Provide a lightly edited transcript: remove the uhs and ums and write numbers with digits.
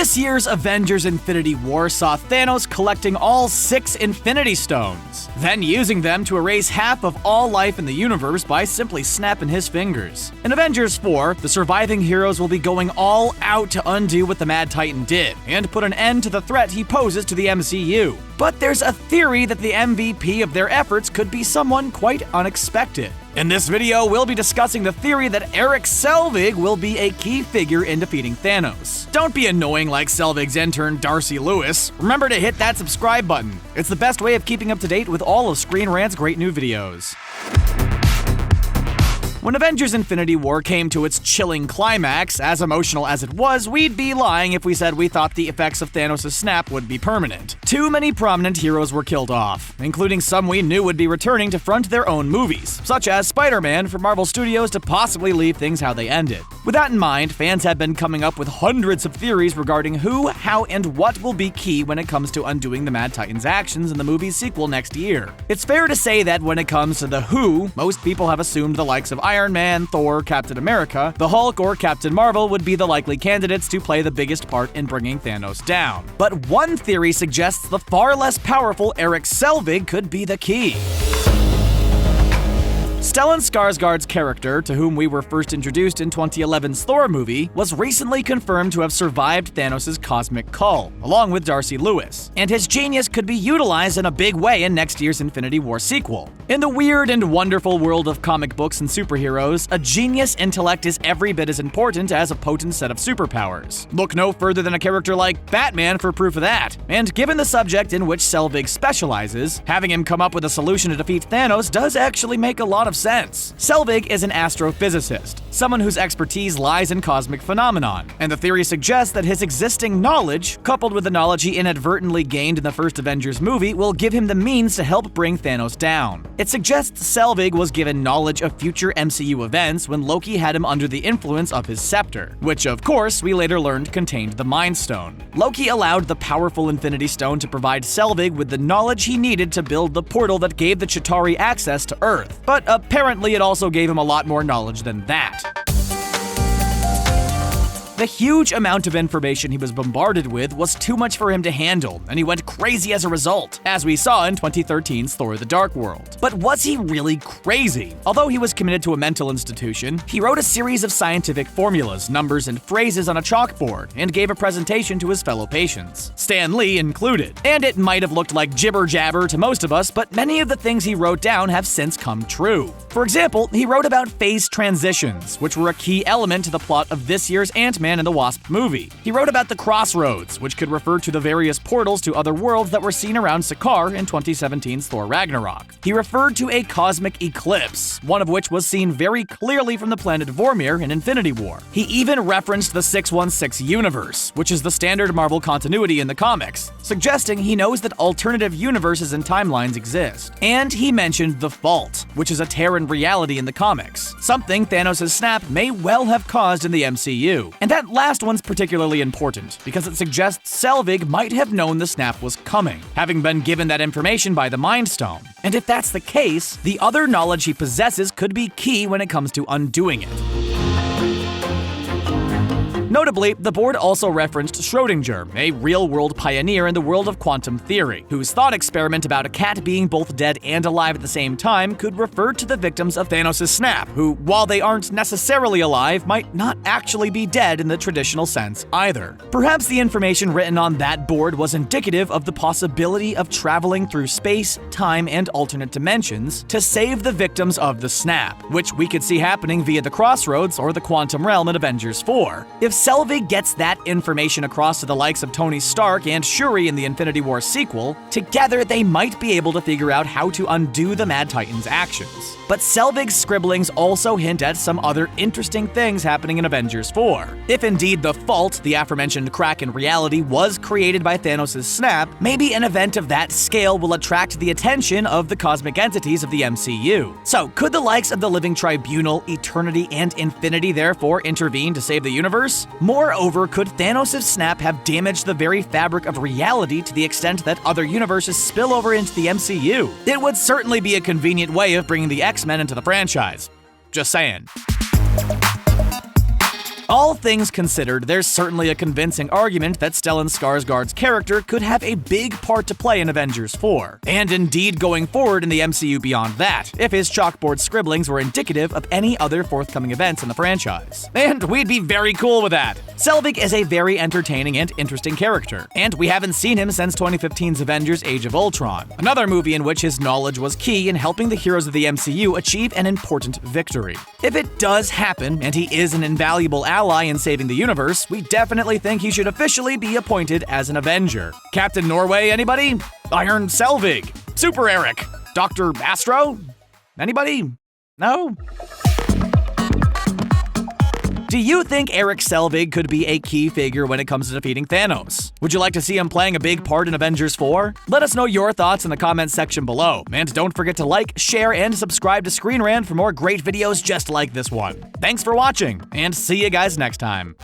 This year's Avengers Infinity War saw Thanos collecting all 6 Infinity Stones, then using them to erase half of all life in the universe by simply snapping his fingers. In Avengers 4, the surviving heroes will be going all out to undo what the Mad Titan did, and put an end to the threat he poses to the MCU. But there's a theory that the MVP of their efforts could be someone quite unexpected. In this video, we'll be discussing the theory that Erik Selvig will be a key figure in defeating Thanos. Don't be annoying like Selvig's intern Darcy Lewis. Remember to hit that subscribe button. It's the best way of keeping up to date with all of ScreenRant's great new videos. When Avengers Infinity War came to its chilling climax, as emotional as it was, we'd be lying if we said we thought the effects of Thanos' snap would be permanent. Too many prominent heroes were killed off, including some we knew would be returning to front their own movies, such as Spider-Man for Marvel Studios to possibly leave things how they ended. With that in mind, fans have been coming up with hundreds of theories regarding who, how, and what will be key when it comes to undoing the Mad Titan's actions in the movie's sequel next year. It's fair to say that when it comes to the who, most people have assumed the likes of Iron Man, Thor, Captain America, the Hulk, or Captain Marvel would be the likely candidates to play the biggest part in bringing Thanos down. But one theory suggests the far less powerful Erik Selvig could be the key. Stellan Skarsgård's character, to whom we were first introduced in 2011's Thor movie, was recently confirmed to have survived Thanos' cosmic cull, along with Darcy Lewis, and his genius could be utilized in a big way in next year's Infinity War sequel. In the weird and wonderful world of comic books and superheroes, a genius intellect is every bit as important as a potent set of superpowers. Look no further than a character like Batman for proof of that. And given the subject in which Selvig specializes, having him come up with a solution to defeat Thanos does actually make a lot of sense. Selvig is an astrophysicist, someone whose expertise lies in cosmic phenomenon, and the theory suggests that his existing knowledge, coupled with the knowledge he inadvertently gained in the first Avengers movie, will give him the means to help bring Thanos down. It suggests Selvig was given knowledge of future MCU events when Loki had him under the influence of his scepter, which of course we later learned contained the Mind Stone. Loki allowed the powerful Infinity Stone to provide Selvig with the knowledge he needed to build the portal that gave the Chitauri access to Earth, but apparently it also gave him a lot more knowledge than that. The huge amount of information he was bombarded with was too much for him to handle, and he went crazy as a result, as we saw in 2013's Thor: The Dark World. But was he really crazy? Although he was committed to a mental institution, he wrote a series of scientific formulas, numbers, and phrases on a chalkboard, and gave a presentation to his fellow patients, Stan Lee included. And it might have looked like jibber-jabber to most of us, but many of the things he wrote down have since come true. For example, he wrote about phase transitions, which were a key element to the plot of this year's Ant-Man and the Wasp movie. He wrote about the crossroads, which could refer to the various portals to other worlds that were seen around Sakaar in 2017's Thor Ragnarok. He referred to a cosmic eclipse, one of which was seen very clearly from the planet Vormir in Infinity War. He even referenced the 616 universe, which is the standard Marvel continuity in the comics, suggesting he knows that alternative universes and timelines exist. And he mentioned the Fault, which is a tear in reality in the comics, something Thanos' snap may well have caused in the MCU. And that last one's particularly important, because it suggests Selvig might have known the snap was coming, having been given that information by the Mind Stone. And if that's the case, the other knowledge he possesses could be key when it comes to undoing it. Notably, the board also referenced Schrödinger, a real-world pioneer in the world of quantum theory, whose thought experiment about a cat being both dead and alive at the same time could refer to the victims of Thanos' snap, who, while they aren't necessarily alive, might not actually be dead in the traditional sense either. Perhaps the information written on that board was indicative of the possibility of traveling through space, time, and alternate dimensions to save the victims of the snap, which we could see happening via the Crossroads or the Quantum Realm in Avengers 4. If Selvig gets that information across to the likes of Tony Stark and Shuri in the Infinity War sequel, together they might be able to figure out how to undo the Mad Titan's actions. But Selvig's scribblings also hint at some other interesting things happening in Avengers 4. If indeed the Fault, the aforementioned crack in reality, was created by Thanos' snap, maybe an event of that scale will attract the attention of the cosmic entities of the MCU. So, could the likes of the Living Tribunal, Eternity, and Infinity therefore intervene to save the universe? Moreover, could Thanos' snap have damaged the very fabric of reality to the extent that other universes spill over into the MCU? It would certainly be a convenient way of bringing the X-Men into the franchise. Just saying. All things considered, there's certainly a convincing argument that Stellan Skarsgård's character could have a big part to play in Avengers 4, and indeed going forward in the MCU beyond that, if his chalkboard scribblings were indicative of any other forthcoming events in the franchise. And we'd be very cool with that. Selvig is a very entertaining and interesting character, and we haven't seen him since 2015's Avengers Age of Ultron, another movie in which his knowledge was key in helping the heroes of the MCU achieve an important victory. If it does happen, and he is an invaluable ally in saving the universe, we definitely think he should officially be appointed as an Avenger. Captain Norway, anybody? Iron Selvig? Super Erik? Dr. Astro? Anybody? No? Do you think Erik Selvig could be a key figure when it comes to defeating Thanos? Would you like to see him playing a big part in Avengers 4? Let us know your thoughts in the comments section below, and don't forget to like, share, and subscribe to ScreenRant for more great videos just like this one. Thanks for watching, and see you guys next time.